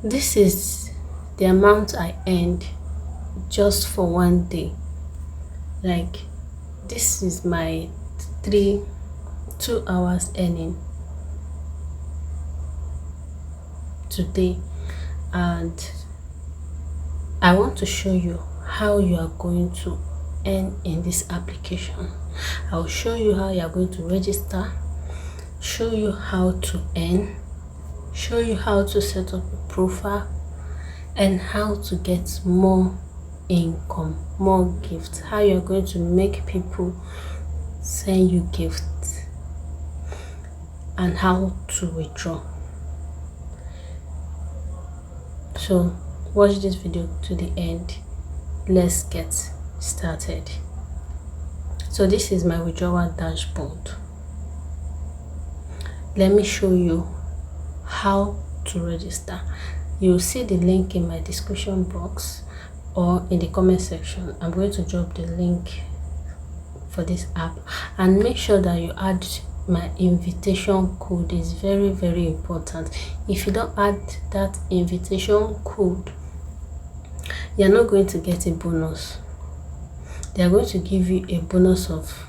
This is the amount I earned just for one day. Like, this is my 2 hours earning today, and I want to show you how you are going to earn in this application. I'll show you how you are going to register, show you how to earn, show you how to set up a profile, and how to get more income, more gifts, how you're going to make people send you gifts, and how to withdraw. So watch this video to the end. Let's get started. So this is my withdrawal dashboard. Let me show you how to register. You'll see the link in my description box or in the comment section. I'm going to drop the link for this app, and make sure that you add my invitation code. Is very important. If you don't add that invitation code, you're not going to get a bonus. They are going to give you a bonus of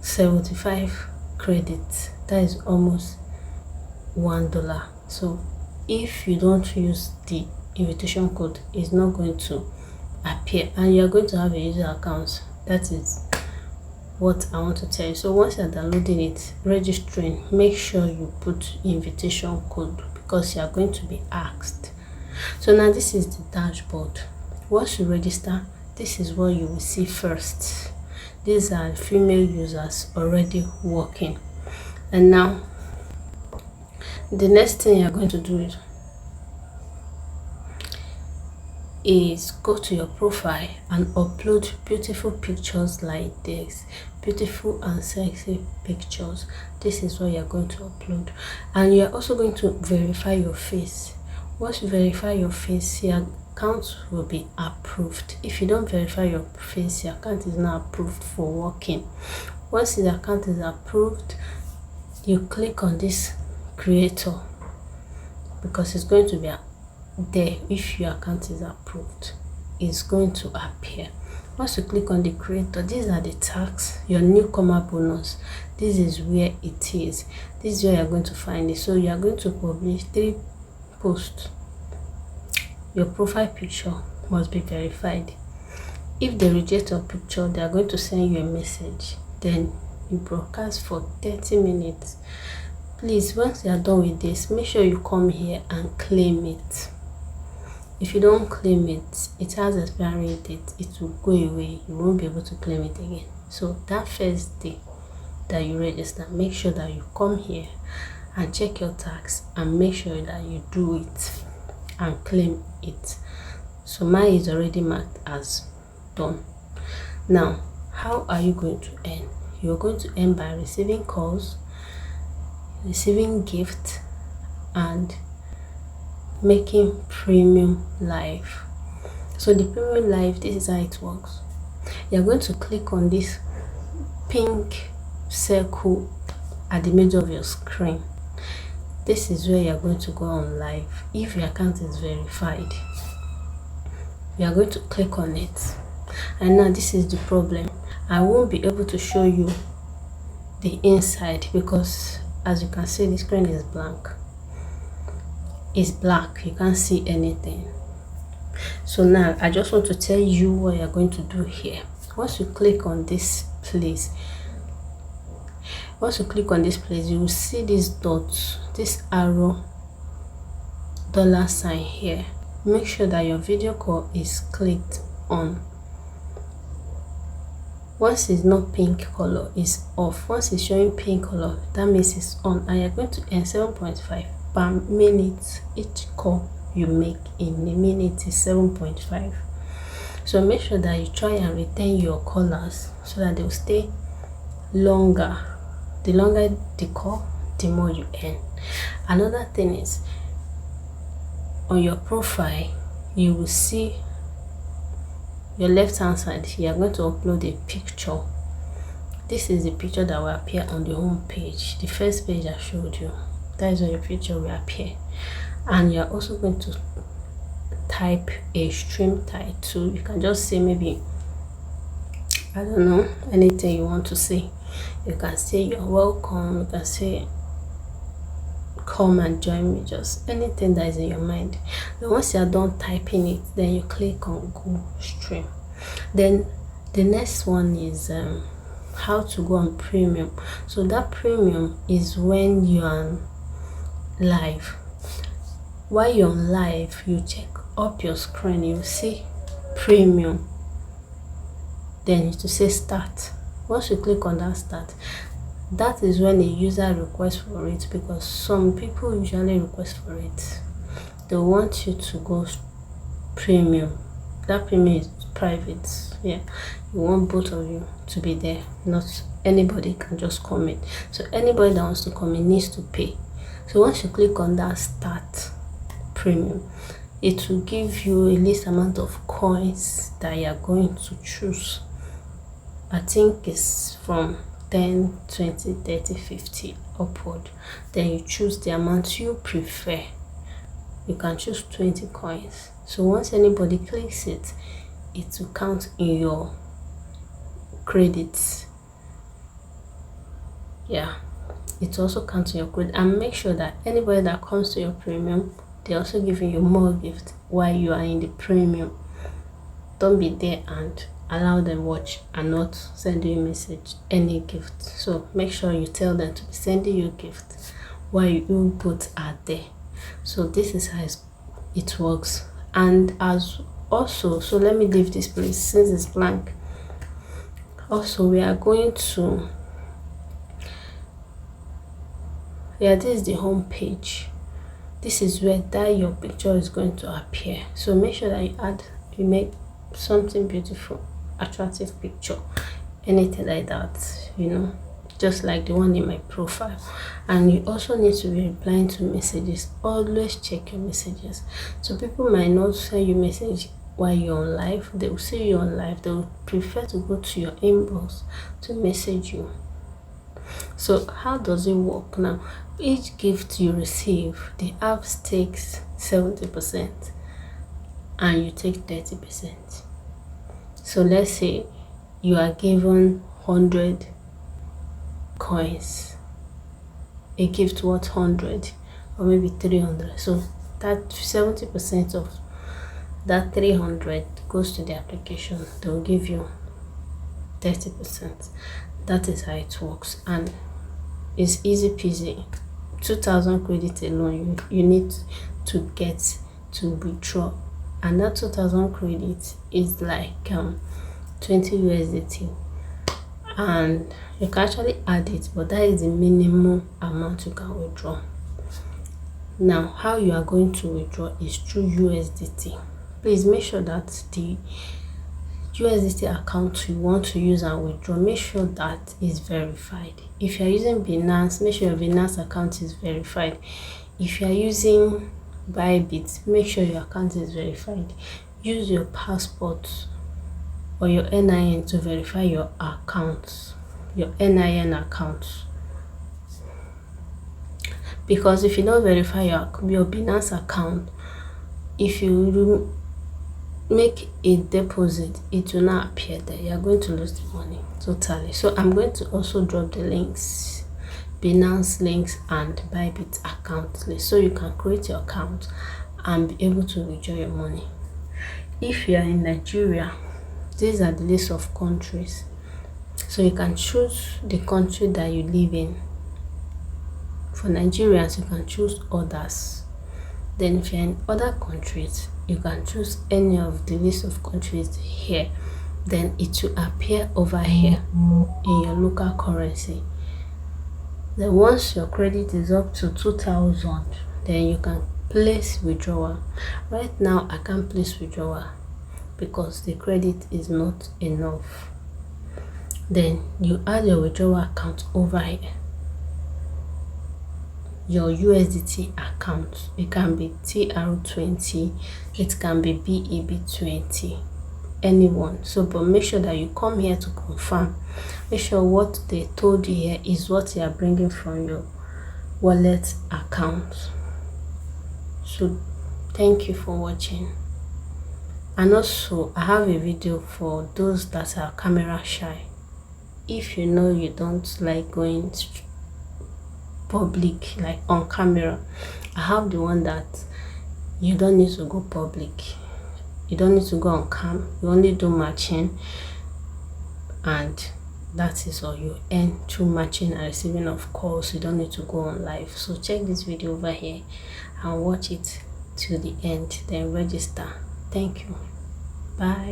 75 credits. That is almost $1. So if you don't use the invitation code, it's not going to appear, and you're going to have a user account. That is what I want to tell you. So once you're downloading it, registering, make sure you put invitation code, because you are going to be asked. So now this is the dashboard. Once you register, this is what you will see first. These are female users already working. And now the next thing you're going to do is go to your profile and upload beautiful pictures like this. Beautiful and sexy pictures. This is what you're going to upload, and you're also going to verify your face. Once you verify your face, your account will be approved. If you don't verify your face, your account is not approved for working. Once the account is approved, you click on this creator, because it's going to be there. If your account is approved, it's going to appear. Once you click on the creator, these are the tags, your newcomer bonus. This is where it is. This is where you're going to find it. So you are going to publish 3 posts. Your profile picture must be verified. If they reject your picture, they are going to send you a message. Then you broadcast for 30 minutes. Please, once you are done with this, make sure you come here and claim it. If you don't claim it, it has an expiry date. It will go away. You won't be able to claim it again. So that first day that you register, make sure that you come here and check your tax, and make sure that you do it and claim it. So mine is already marked as done. Now, how are you going to earn? You're going to earn by receiving calls, receiving gifts, and making premium live. So the premium live, this is how it works. You're going to click on this pink circle at the middle of your screen. This is where you're going to go on live. If your account is verified, you are going to click on it. And now this is the problem. I won't be able to show you the inside, because as you can see, the screen is blank. It's black. You can't see anything. So now I just want to tell you what you're going to do here. Once you click on this place, you will see these dots, this arrow, $sign here. Make sure that your video call is clicked on. Once it's not pink color, it's off. Once it's showing pink color, that means it's on, and you're going to earn 7.5 per minute. Each call you make in a minute is 7.5. So make sure that you try and retain your callers so that they'll stay longer. The longer the call, the more you earn. Another thing is, on your profile, you will see your left hand side. You are going to upload a picture. This is the picture that will appear on the home page. The first page I showed you, that is where your picture will appear. and you're also going to type a stream title. You can just say maybe, I don't know, anything you want to say. You can say you're welcome, you can say come and join me, just anything that is in your mind. Then once you are done typing it, then you click on go stream. Then the next one is how to go on premium. So that premium is when you are live. While you're on live, you check up your screen, you see premium, then to say start. Once you click on that start, that is when a user requests for it, because some people usually request for it. They want you to go premium. That premium is private. Yeah, you want both of you to be there, not anybody can just come in. So anybody that wants to come in needs to pay. So once you click on that start premium, it will give you a least amount of coins that you are going to choose. I think it's from 10, 20, 30, 50 upward. Then you choose the amount you prefer. You can choose 20 coins. So once anybody clicks it, it will count in your credits. Yeah, it also counts in your credit. And make sure that anybody that comes to your premium, they're also giving you more gift while you are in the premium. Don't be there and allow them watch and not send you a message any gift. So make sure you tell them to be sending you gift while you both are there. So this is how it works. And as also, so let me leave this place since it's blank. Also, we are going to, yeah, this is the home page. This is where that your picture is going to appear. So make sure that you make something beautiful, attractive picture, anything like that, just like the one in my profile. And you also need to be replying to messages. Always check your messages. So people might not send you message while you're on live. They will see you on live, they will prefer to go to your inbox to message you. So how does it work now? Each gift you receive, the app takes 70% and you take 30%. So let's say you are given 100 coins, a gift worth 100 or maybe 300. So that 70% of that 300 goes to the application. They will give you 30%. That is how it works, and it's easy peasy. 2,000 credit alone you need to get to withdraw, and that 2,000 credit is like 20 USDT, and you can actually add it, but that is the minimum amount you can withdraw. Now how you are going to withdraw is through USDT. Please make sure that the USDT account you want to use and withdraw, make sure that is verified. If you are using Binance, make sure your Binance account is verified. If you are using Bybit, make sure your account is verified. Use your passport or your NIN to verify your account, your NIN account. Because if you don't verify your Binance account, if you make a deposit, it will not appear there. You are going to lose the money totally. So I'm going to also drop the links, Binance links and Bybit account list, so you can create your account and be able to withdraw your money. If you are in Nigeria, these are the list of countries, so you can choose the country that you live in. For Nigerians, you can choose others. Then if you're in other countries, you can choose any of the list of countries here. Then it will appear over here in your local currency. Then once your credit is up to 2,000, then you can place withdrawal. Right now I can't place withdrawal because the credit is not enough. Then you add your withdrawal account over here, your USDT account. It can be TR20, it can be BEB20, anyone. So but make sure that you come here to confirm. Make sure what they told you here is what you are bringing from your wallet account. So thank you for watching. And also I have a video for those that are camera shy. If you know you don't like going public, like on camera, I have the one that you don't need to go public, you don't need to go on cam, you only do matching, and that is all. You earn through matching and receiving of calls. You don't need to go on live. So check this video over here and watch it to the end, then register. Thank you. Bye.